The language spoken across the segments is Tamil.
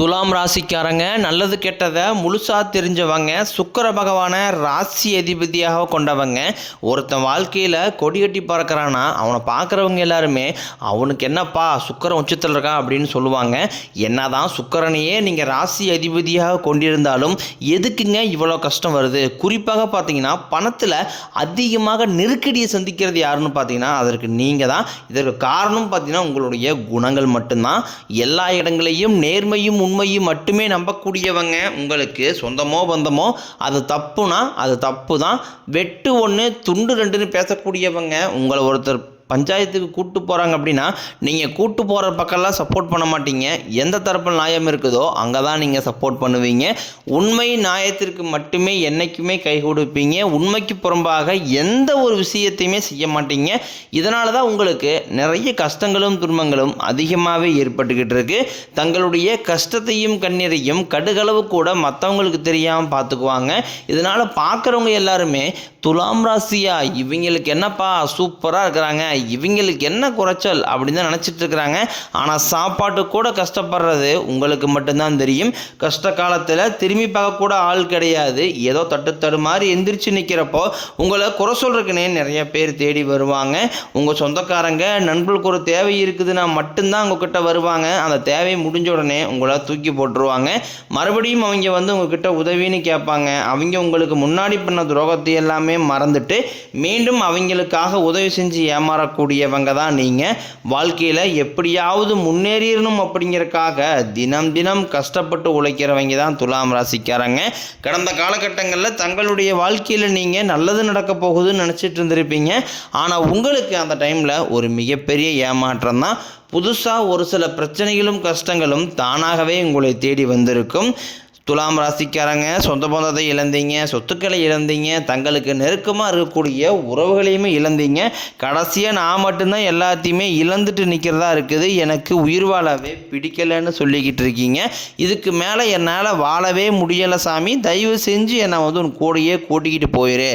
துலாம் ராசிக்காரங்க நல்லது கெட்டதை முழுசாக தெரிஞ்சவங்க, சுக்கிர பகவானை ராசி அதிபதியாக கொண்டவங்க. ஒருத்தன் வாழ்க்கையில் கொடி கட்டி பறக்கிறான்னா அவனை பார்க்குறவங்க எல்லாருமே அவனுக்கு என்னப்பா சுக்கிரன் உச்சத்தில் இருக்கான் அப்படின்னு சொல்லுவாங்க. என்னதான் சுக்கிரனையே நீங்கள் ராசி அதிபதியாக கொண்டிருந்தாலும் எதுக்குங்க இவ்வளோ கஷ்டம் வருது? குறிப்பாக பார்த்தீங்கன்னா பணத்தில் அதிகமாக நெருக்கடியை சந்திக்கிறது யாருன்னு பார்த்தீங்கன்னா அதற்கு நீங்கள் தான். இதற்கு காரணம் பார்த்தீங்கன்னா உங்களுடைய குணங்கள் மட்டும்தான். எல்லா இடங்களையும் நேர்மையும் உண்மையும் மட்டுமே நம்பக்கூடியவங்க. உங்களுக்கு சொந்தமோ பந்தமோ அது தப்புனா அது தப்பு தான். வெட்டு ஒன்று துண்டு ரெண்டுன்னு பேசக்கூடியவங்க. உங்களை ஒருத்தர் பஞ்சாயத்துக்கு கூட்டு போகிறாங்க அப்படின்னா நீங்கள் கூட்டு போகிற பக்கம்லாம் சப்போர்ட் பண்ண மாட்டீங்க. எந்த தரப்பில் நியாயம் இருக்குதோ அங்கே தான் நீங்கள் சப்போர்ட் பண்ணுவீங்க. உண்மை நியாயத்திற்கு மட்டுமே என்றைக்குமே கை கொடுப்பீங்க. உண்மைக்கு புறம்பாக எந்த ஒரு விஷயத்தையுமே செய்ய மாட்டீங்க. இதனால தான் உங்களுக்கு நிறைய கஷ்டங்களும் துன்பங்களும் அதிகமாகவே ஏற்பட்டுக்கிட்டு இருக்கு. தங்களுடைய கஷ்டத்தையும் கண்ணீரையும் கடுகளவு கூட மற்றவங்களுக்கு தெரியாமல் பார்த்துக்குவாங்க. இதனால் பார்க்குறவங்க எல்லாருமே துலாம் ராசியா இவங்களுக்கு என்னப்பா சூப்பராக இருக்கிறாங்க, இவங்களுக்கு என்ன குறைச்சல் அப்படின்னு தான் நினச்சிட்டு இருக்கிறாங்க. ஆனால் சாப்பாட்டு கூட கஷ்டப்படுறது உங்களுக்கு மட்டும்தான் தெரியும். கஷ்ட காலத்தில் திரும்பி பார்க்க கூட ஆள் கிடையாது. ஏதோ தட்டு மாதிரி எந்திரிச்சு நிற்கிறப்போ உங்களை குறை சொல்றதுக்குன்னே நிறைய பேர் தேடி வருவாங்க. உங்கள் சொந்தக்காரங்க நண்பர்களுக்கு ஒரு தேவை இருக்குதுன்னா மட்டும்தான் உங்ககிட்ட வருவாங்க. அந்த தேவை முடிஞ்ச உடனே உங்களை தூக்கி போட்டுருவாங்க. மறுபடியும் அவங்க உங்ககிட்ட உதவின்னு கேட்பாங்க. அவங்க உங்களுக்கு முன்னாடி பண்ண துரோகத்தை எல்லாமே மறந்துட்டு மீண்டும் அவங்களுக்காக உதவி செஞ்சு ஏமாறக்கூடியவங்க தான் நீங்கள். வாழ்க்கையில் எப்படியாவது முன்னேறிடணும் அப்படிங்கிறதுக்காக தினம் தினம் கஷ்டப்பட்டு உழைக்கிறவங்க தான் துலாம் ராசிக்காரங்க. கடந்த காலகட்டங்களில் தங்களுடைய வாழ்க்கையில் நீங்கள் நல்லது நடக்க போகுதுன்னு நினச்சிட்டு இருந்திருப்பீங்க. ஆனால் உங்களுக்கு அந்த டைமில் ஒரு மிகப்பெரிய ஏமாற்றம் தான். புதுசாக ஒரு சில பிரச்சனைகளும் கஷ்டங்களும் தானாகவே உங்களை தேடி வந்திருக்கும். துலாம் ராசிக்காரங்க சொந்த பந்தத்தை இழந்தீங்க, சொத்துக்களை இழந்தீங்க, தங்களுக்கு நெருக்கமாக இருக்கக்கூடிய உறவுகளையுமே இழந்தீங்க. கடைசியாக நான் மட்டும்தான் எல்லாத்தையுமே இழந்துட்டு நிற்கிறதா இருக்குது, எனக்கு உயிர் வாழவே பிடிக்கலைன்னு சொல்லிக்கிட்டு இருக்கீங்க. இதுக்கு மேலே என்னால் வாழவே முடியலை சாமி, தயவு செஞ்சு என்னை உன் கூடையே கூட்டிக்கிட்டு போயிரு.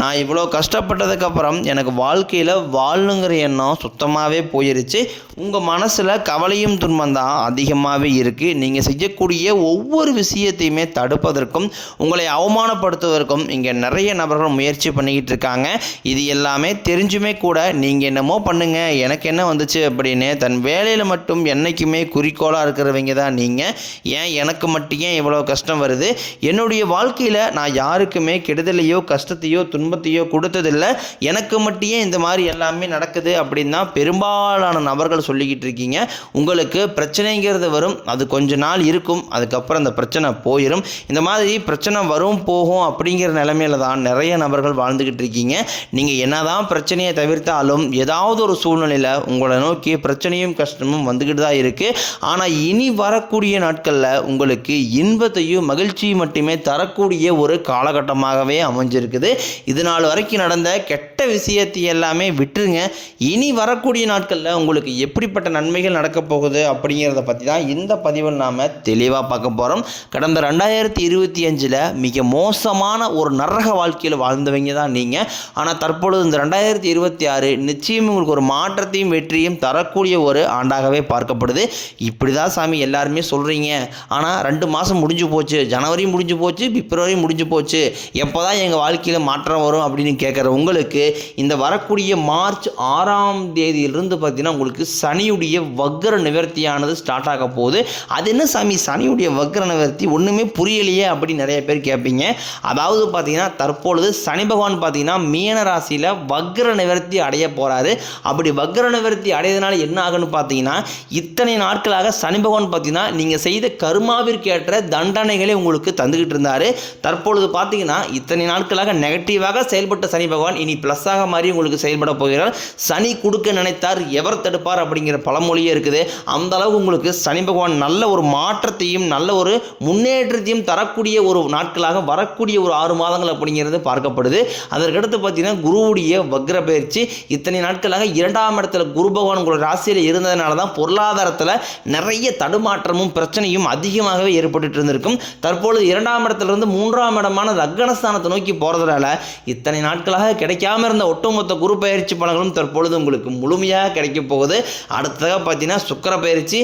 நான் இவ்வளோ கஷ்டப்பட்டதுக்கப்புறம் எனக்கு வாழ்க்கையில் வாழணுங்கிற எண்ணம் சுத்தமாகவே போயிருச்சு. உங்கள் மனசில் கவலையும் துன்பந்தான் அதிகமாகவே இருக்குது. நீங்கள் செய்யக்கூடிய ஒவ்வொரு விஷயத்தையுமே தடுப்பதற்கும் உங்களை அவமானப்படுத்துவதற்கும் இங்கே நிறைய நபர்கள் முயற்சி பண்ணிக்கிட்டு இருக்காங்க. இது எல்லாமே தெரிஞ்சுமே கூட நீங்கள் என்னமோ பண்ணுங்க எனக்கு என்ன வந்துச்சு அப்படின்னு தன் வேலையில் மட்டும் என்றைக்குமே குறிக்கோளாக இருக்கிறவங்க தான் நீங்கள். ஏன் எனக்கு மட்டும் ஏன் இவ்வளோ கஷ்டம் வருது? என்னுடைய வாழ்க்கையில் நான் யாருக்குமே கெடுதலையோ கஷ்டத்தையோ துன்பத்தையோ கொடுத்ததில்லை, எனக்கு மட்டும் ஏன் இந்த மாதிரி எல்லாமே நடக்குது அப்படின்னு தான் பெரும்பாலான நபர்கள் சொல்லிக்கிட்டு இருக்கீங்க. உங்களுக்கு பிரச்சனைங்கிறது வரும், அது கொஞ்ச நாள் இருக்கும், அதுக்கப்புறம் அந்த பிரச்சனை போயிடும். இந்த மாதிரி பிரச்சனை வரும் போகும் அப்படிங்கிற நிலைமையில தான் நிறைய நபர்கள் வாழ்ந்துக்கிட்டு இருக்கீங்க. நீங்கள் என்னதான் பிரச்சனையை தவிர்த்தாலும் ஏதாவது ஒரு சூழ்நிலையில் உங்களை நோக்கி பிரச்சனையும் கஷ்டமும் வந்துக்கிட்டு தான் இருக்குது. ஆனால் இனி வரக்கூடிய நாட்களில் உங்களுக்கு இன்பத்தையும் மகிழ்ச்சியும் மட்டுமே தரக்கூடிய ஒரு காலகட்டமாகவே அமைஞ்சிருக்குது. இது நாள் வரைக்கும் நடந்த கெட்ட விஷயத்தை எல்லாமே விட்டுருங்க. இனி வரக்கூடிய நாட்களில் உங்களுக்கு எப்படிப்பட்ட நன்மைகள் நடக்க போகுது அப்படிங்கிறத பற்றி தான் இந்த பதிவில் நாம் தெளிவாக பார்க்க போகிறோம். கடந்த 2025 மிக மோசமான ஒரு நரக வாழ்க்கையில் வாழ்ந்தவங்க தான் நீங்கள். ஆனால் தற்பொழுது இந்த 2026 நிச்சயம் உங்களுக்கு ஒரு மாற்றத்தையும் வெற்றியும் தரக்கூடிய ஒரு ஆண்டாகவே பார்க்கப்படுது. இப்படி தான் சாமி எல்லாருமே சொல்கிறீங்க. ஆனால் 2 மாதம் முடிஞ்சு போச்சு, ஜனவரி முடிஞ்சு போச்சு, பிப்ரவரி முடிஞ்சு போச்சு, எப்போ தான் எங்கள் வாழ்க்கையில் மாற்றம் வரும் அப்படின்னு கேட்குற உங்களுக்கு இந்த வரக்கூடிய மார்ச் 6ஆம் தேதியிலிருந்து பார்த்தீங்கன்னா உங்களுக்கு சனியுடைய வக்ர நிவர்த்தியானது ஸ்டார்ட் ஆக போகுது. அது என்ன சாமி சனியுடைய வக்ர நிவர்த்தி ஒன்றுமே புரியலையே அப்படின்னு நிறைய பேர் கேட்பீங்க. அதாவது பார்த்தீங்கன்னா தற்பொழுது சனி பகவான் பார்த்தீங்கன்னா மீன ராசியில் வக்ர நிவர்த்தி அடைய போகிறாரு. அப்படி வக்ர நிவர்த்தி அடையதுனால என்ன ஆகுன்னு பார்த்தீங்கன்னா இத்தனை நாட்களாக சனி பகவான் பார்த்தீங்கன்னா நீங்கள் செய்த கர்மாவிற்கேற்ற தண்டனைகளை உங்களுக்கு தந்துக்கிட்டு இருந்தார். தற்பொழுது பார்த்தீங்கன்னா இத்தனை நாட்களாக நெகட்டிவாக செயல்பட்ட சனி பகவான் இனி ப்ளஸ்ஸாக மாதிரி உங்களுக்கு செயல்பட போகிறார். சனி கொடுக்க நினைத்தார் எவர் தடுப்பார் அப்படிங்கிற பழமொழியே இருக்குது. அந்த அளவுக்கு உங்களுக்கு சனி பகவான் நல்ல ஒரு மாற்றத்தையும் நல்ல ஒரு முன்னேற்ற முன்னேற்றத்தையும் தரக்கூடிய ஒரு நாட்களாக வரக்கூடிய ஒரு 6 மாதங்கள் அப்படிங்கிறது பார்க்கப்படுது. அதற்கடுத்து பார்த்தீங்கன்னா குருவுடைய வக்ர பயிற்சி இத்தனை நாட்களாக 2ஆம் இடத்துல குரு பகவான் உங்களோட ராசியில் இருந்ததுனால தான் பொருளாதாரத்தில் நிறைய தடுமாற்றமும் பிரச்சனையும் அதிகமாகவே ஏற்பட்டு இருந்திருக்கும். தற்பொழுது 2ஆம் இடத்திலிருந்து 3ஆம் இடமான லக்னஸ்தானத்தை நோக்கி போகிறதுனால இத்தனை நாட்களாக கிடைக்காம இருந்த ஒட்டுமொத்த குரு பயிற்சி பலன்களும் தற்பொழுது உங்களுக்கு முழுமையாக கிடைக்க போகுது. அடுத்ததாக பார்த்தீங்கன்னா சுக்கிர பயிற்சி.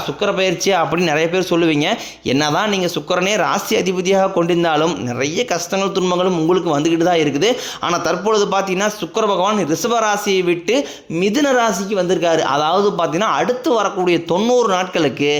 சுக்கிர பயிற்சி அப்படின்னு நிறைய பேர் சொல்லுவீங்க. என்னதான் நீங்கள் சுக்கிரனே ராசி அதிபதியாக கொண்டிருந்தாலும் நிறைய கஷ்டங்கள் துன்பங்களும் உங்களுக்கு வந்துக்கிட்டு தான் இருக்குது. ஆனால் தற்பொழுது பார்த்தீங்கன்னா சுக்கிர பகவான் ரிஷப ராசியை விட்டு மிதுன ராசிக்கு வந்திருக்காரு. அதாவது பார்த்தீங்கன்னா அடுத்து வரக்கூடிய 90 நாட்களுக்கு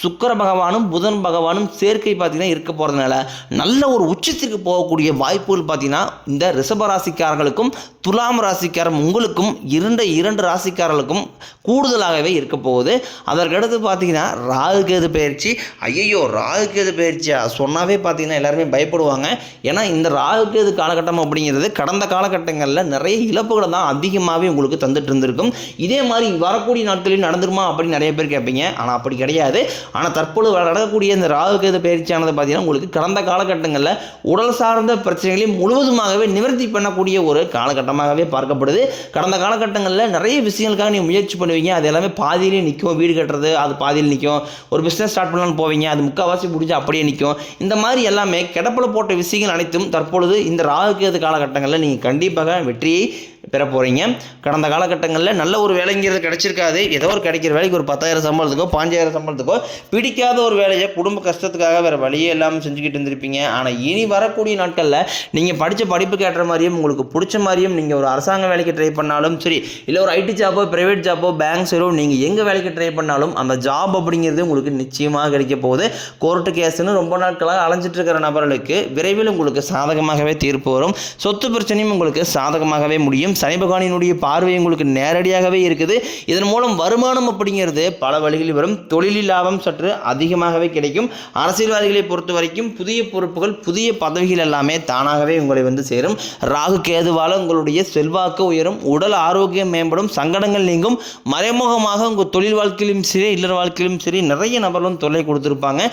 சுக்கிர பகவானும் புதன் பகவானும் சேர்க்கை பார்த்தீங்கன்னா இருக்க போகிறதுனால நல்ல ஒரு உச்சத்திற்கு போகக்கூடிய வாய்ப்புகள் பார்த்தீங்கன்னா இந்த ரிஷப ராசிக்காரர்களுக்கும் துலாம் ராசிக்காரன் உங்களுக்கும் இரண்டு ராசிக்காரர்களுக்கும் கூடுதலாகவே இருக்க போகுது. அதற்கடுத்து பார்த்தீங்கன்னா ராகு கேது பயிற்சி. ஐயோ, ராகு கேது பயிற்சியா சொன்னாவே பார்த்தீங்கன்னா எல்லாருமே பயப்படுவாங்க. ஏன்னா இந்த ராகு கேது காலகட்டம் அப்படிங்கிறது கடந்த காலகட்டங்களில் நிறைய இழப்புகளை தான் அதிகமாகவே உங்களுக்கு தந்துட்டு இருந்திருக்கும். இதே மாதிரி வரக்கூடிய நாட்களில் நடந்துருமா அப்படின்னு நிறைய பேர் கேட்பீங்க. ஆனால் அப்படி கிடையாது. ஆனால் தற்பொழுது நடக்கக்கூடிய இந்த ராகு கேது பயிற்சியானது பார்த்தீங்கன்னா உங்களுக்கு கடந்த காலகட்டங்களில் உடல் சார்ந்த பிரச்சனைகளை முழுவதுமாகவே நிவர்த்தி பண்ணக்கூடிய ஒரு காலகட்டமாகவே பார்க்கப்படுது. கடந்த காலகட்டங்களில் நிறைய விஷயங்களுக்காக நீங்கள் முயற்சி பண்ணுவீங்க. அது எல்லாமே பாதியிலே நிற்கும். வீடு கட்டுறது அது பாதியில் நிற்கும். ஒரு பிஸ்னஸ் ஸ்டார்ட் பண்ணலான்னு போவீங்க, அது முக்கால்வாசி முடிஞ்சு அப்படியே நிற்கும். இந்த மாதிரி எல்லாமே கிடப்பில் போட்ட விஷயங்கள் அனைத்தும் தற்பொழுது இந்த ராகு கேது காலகட்டங்களில் நீங்கள் கண்டிப்பாக வெற்றியை பெற போகிறீங்க. கடந்த காலகட்டங்களில் நல்ல ஒரு வேலைங்கிறது கிடைச்சிருக்காது. ஏதோ ஒரு கிடைக்கிற வேலைக்கு ஒரு 10,000 சம்பளத்துக்கோ 5,000 சம்பளத்துக்கோ பிடிக்காத ஒரு வேலையை குடும்ப கஷ்டத்துக்காக வேறு வழியே இல்லாமல் செஞ்சுக்கிட்டு இருந்திருப்பீங்க. ஆனால் இனி வரக்கூடிய நாட்களில் நீங்கள் படித்த படிப்புக்கு ஏற்ற மாதிரியும் உங்களுக்கு பிடிச்ச மாதிரியும் நீங்கள் ஒரு அரசாங்க வேலைக்கு ட்ரை பண்ணாலும் சரி, இல்லை ஒரு ஐடி ஜாப்போ ப்ரைவேட் ஜாப்போ பேங்க் சைடோ நீங்கள் எங்கே வேலைக்கு ட்ரை பண்ணாலும் அந்த ஜாப் அப்படிங்கிறது உங்களுக்கு நிச்சயமாக கிடைக்க போகுது. கோர்ட்டு கேஸுன்னு ரொம்ப நாட்களாக அலைஞ்சிட்டு இருக்கிற நபர்களுக்கு விரைவில் உங்களுக்கு சாதகமாகவே தீர்ப்பு வரும். சொத்து பிரச்சனையும் உங்களுக்கு சாதகமாகவே முடியும். சனி பகவானினுடைய பார்வை உங்களுக்கு நேரடியாகவே இருக்குது. இதன் மூலம் வருமானம் அப்படிங்கிறது பல வழிகளில் வரும். தொழிலில் லாபம் சற்று அதிகமாகவே கிடைக்கும். அரசியல்வாதிகளை பொறுத்த வரைக்கும் புதிய பொறுப்புகள் புதிய பதவிகள் எல்லாமே தானாகவே உங்களை வந்து சேரும். ராகு கேதுவால் உங்களுடைய செல்வாக்கு உயரும். உடல் ஆரோக்கியம் மேம்படும். சங்கடங்கள் நீங்கும். மறைமுகமாக உங்கள் தொழில் வாழ்க்கையிலும் சரி இல்லற வாழ்க்கையிலும் சரி நிறைய நபர்களும் தொல்லை கொடுத்துருப்பாங்க.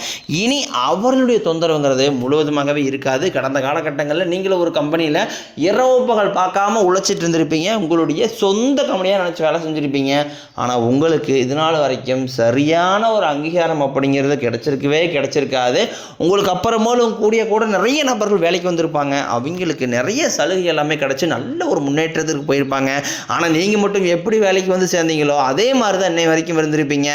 இனி அவர்களுடைய தொந்தரவுங்கிறது முழுவதுமாகவே இருக்காது. கடந்த காலகட்டங்களில் நீங்களும் ஒரு கம்பெனியில் இரவு பகல் பார்க்காம உழைச்சிட்டு இருந்திருப்பீங்க. உங்களுடைய சொந்த கம்பெனியாக நினச்சி வேலை செஞ்சுருப்பீங்க. ஆனால் உங்களுக்கு இதனால் வரைக்கும் சரியான ஒரு அங்கீகாரம் அப்படிங்கிறது கிடைச்சிருக்காது. உங்களுக்கு அப்புறமேலும் கூட நிறைய நபர்கள் வேலைக்கு வந்திருப்பாங்க. அவங்களுக்கு நிறைய சலுகை எல்லாமே கிடைச்சி நல்ல ஒரு முன்னேற்றத்திற்கு போயிருப்பாங்க. ஆனால் நீங்கள் மட்டும் எப்படி வேலைக்கு வந்து சேர்ந்தீங்களோ அதே மாதிரி தான் இன்னை வரைக்கும் இருந்திருப்பீங்க.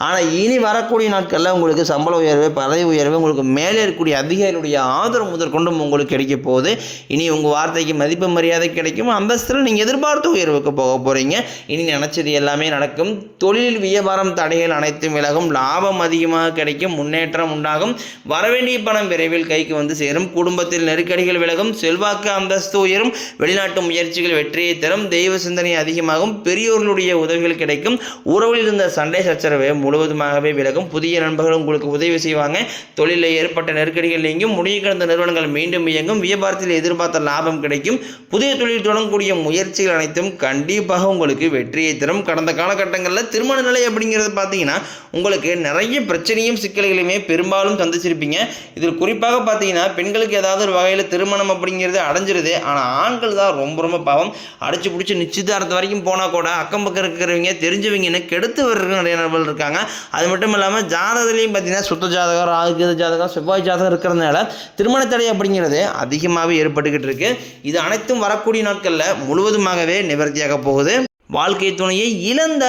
ஆனால் இனி வரக்கூடிய நாட்களில் உங்களுக்கு சம்பள உயர்வு பதவி உயர்வு உங்களுக்கு மேலே இருக்கக்கூடிய அதிகாரிகளுடைய ஆதரவு முதற்கொண்டும் உங்களுக்கு கிடைக்க போகுது. இனி உங்கள் வார்த்தைக்கு மதிப்பு மரியாதை கிடைக்கும். அந்தஸ்தில் நீங்கள் எதிர்பார்த்த உயர்வுக்கு போக போகிறீங்க. இனி நினச்சது எல்லாமே நடக்கும். தொழில் வியாபாரம் தடைகள் அனைத்தும் விலகும். லாபம் அதிகமாக கிடைக்கும். முன்னேற்றம் உண்டாகும். வரவேண்டிய பணம் விரைவில் கைக்கு வந்து சேரும். குடும்பத்தில் நெருக்கடிகள் விலகும். செல்வாக்கு அந்தஸ்து உயரும். வெளிநாட்டு முயற்சிகள் வெற்றியை தரும். தெய்வ சிந்தனை அதிகமாகும். பெரியோர்களுடைய உதவிகள் கிடைக்கும். உறவில் இருந்த சண்டை சச்சரவை முழுவதுமாகவே விலகும். புதிய நண்பர்கள் உங்களுக்கு உதவி செய்வாங்க. தொழிலில் ஏற்பட்ட நெருக்கடிகள் நீங்கும். முடிய கிடந்த நிறுவனங்கள் மீண்டும் இயங்கும். வியாபாரத்தில் எதிர்பார்த்த லாபம் கிடைக்கும். புதிய தொழில் தொடங்கக்கூடிய முயற்சிகள் அனைத்தும் கண்டிப்பாக உங்களுக்கு வெற்றியை தரும். கடந்த காலகட்டங்களில் திருமண நிலை அப்படிங்கிறது பார்த்தீங்கன்னா உங்களுக்கு நிறைய பிரச்சனையும் சிக்கல்களையுமே பெரும்பாலும் சந்திச்சிருப்பீங்க. இதில் குறிப்பாக பார்த்தீங்கன்னா பெண்களுக்கு ஏதாவது ஒரு வகையில் திருமணம் அப்படிங்கிறது அடைஞ்சிருது. ஆனால் ஆண்கள் தான் ரொம்ப பாவம். அடிச்சு பிடிச்சி நிச்சயதார்த்தம் வரைக்கும் போனால் கூட அக்கம் பக்கம் இருக்கிறவங்க தெரிஞ்சவங்கன்னு கெடுத்து வர்ற நிறைய நபர்கள் இருக்காங்க. அது மட்டும் இல்லாமல் ஜாதகத்துலேயும் பார்த்தீங்கன்னா சுத்த ஜாதகம் ராகு ஜாதகம் செவ்வாய் ஜாதகம் இருக்கிறதுனால திருமண தடை அப்படிங்கிறது அதிகமாகவே ஏற்பட்டுக்கிட்டு இருக்கு. இது அனைத்தும் வரக்கூடிய நாட்களில் முழுவதுமாகவே நிவர்த்தியாக போகுது. வாழ்க்கை துணையை இழந்த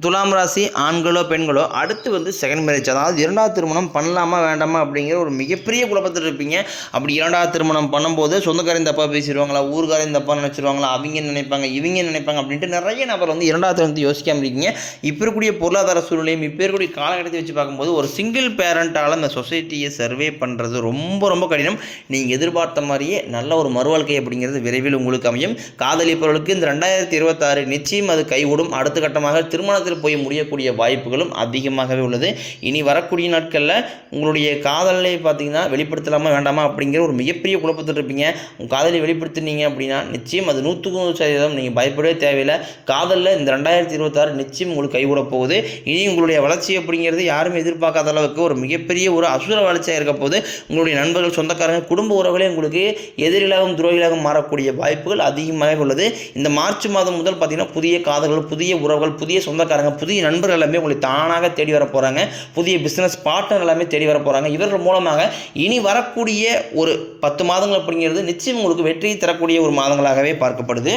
துலாம் ராசி ஆண்களோ பெண்களோ அடுத்து வந்து செகண்ட் மேரேஜ், அதாவது 2வது திருமணம் பண்ணலாமா வேண்டாமா அப்படிங்கிற ஒரு மிகப்பெரிய குழப்பத்தில் இருப்பீங்க. அப்படி 2வது திருமணம் பண்ணும்போது சொந்தக்காரையும் தப்பாக பேசிடுவாங்களா, ஊர்காரையும் தப்பாக நினச்சிருவாங்களா, அவங்க நினைப்பாங்க இவங்க நினைப்பாங்க அப்படின்ட்டு நிறைய நபர் வந்து 2வது திருமணத்தை யோசிக்காமல் இருக்கீங்க. இப்போ இருக்கக்கூடிய பொருளாதார சூழ்நிலையும் இப்போ இருக்கக்கூடிய காலகட்டத்தை வச்சு பார்க்கும்போது ஒரு சிங்கிள் பேரண்ட்டால் இந்த சொசைட்டியை சர்வே பண்ணுறது ரொம்ப கடினம். நீங்கள் எதிர்பார்த்த மாதிரியே நல்ல ஒரு மறுவாழ்க்கை அப்படிங்கிறது விரைவில் உங்களுக்கு அமையும். காதலிப்பவர்களுக்கு இந்த 2026 நிச்சயம் அது கைகூடும். அடுத்த கட்டமாக திருமணத்தில் திருமணத்தில் போய் முடியக்கூடிய வாய்ப்புகளும் அதிகமாகவே உள்ளது. இனி வரக்கூடிய நாட்களில் உங்களுடைய காதலை பார்த்தீங்கன்னா வெளிப்படுத்தலாமா வேண்டாமா அப்படிங்கிற ஒரு மிகப்பெரிய குழப்பத்தில் இருப்பீங்க. உங்கள் காதலை வெளிப்படுத்தினீங்க அப்படின்னா நிச்சயம் அது 100% நீங்கள் பயப்படவே தேவையில்லை. காதலில் இந்த 2026 நிச்சயம் உங்களுக்கு கைகூட போகுது. இனி உங்களுடைய வளர்ச்சி அப்படிங்கிறது யாருமே எதிர்பார்க்காத அளவுக்கு ஒரு மிகப்பெரிய ஒரு அசுர வளர்ச்சியாக இருக்க போது. உங்களுடைய நண்பர்கள், சொந்தக்காரங்க, குடும்ப உறவுகளே உங்களுக்கு எதிரிகளாகவும் துரோகிகளாகவும் மாறக்கூடிய வாய்ப்புகள் அதிகமாக உள்ளது. இந்த மார்ச் மாதம் முதல் பார்த்தீங்கன்னா புதிய காதல்கள், புதிய உறவுகள், புதிய சொந்தக்காரங்க, புதிய நண்பர்கள் எல்லாமே உங்களை தானாக தேடி வர போகிறாங்க. புதிய பிஸ்னஸ் பார்ட்னர் எல்லாமே தேடி வர போகிறாங்க. இவர்கள் மூலமாக இனி வரக்கூடிய ஒரு 10 மாதங்கள் அப்படிங்கிறது நிச்சயம் உங்களுக்கு வெற்றியை தரக்கூடிய ஒரு மாதங்களாகவே பார்க்கப்படுது.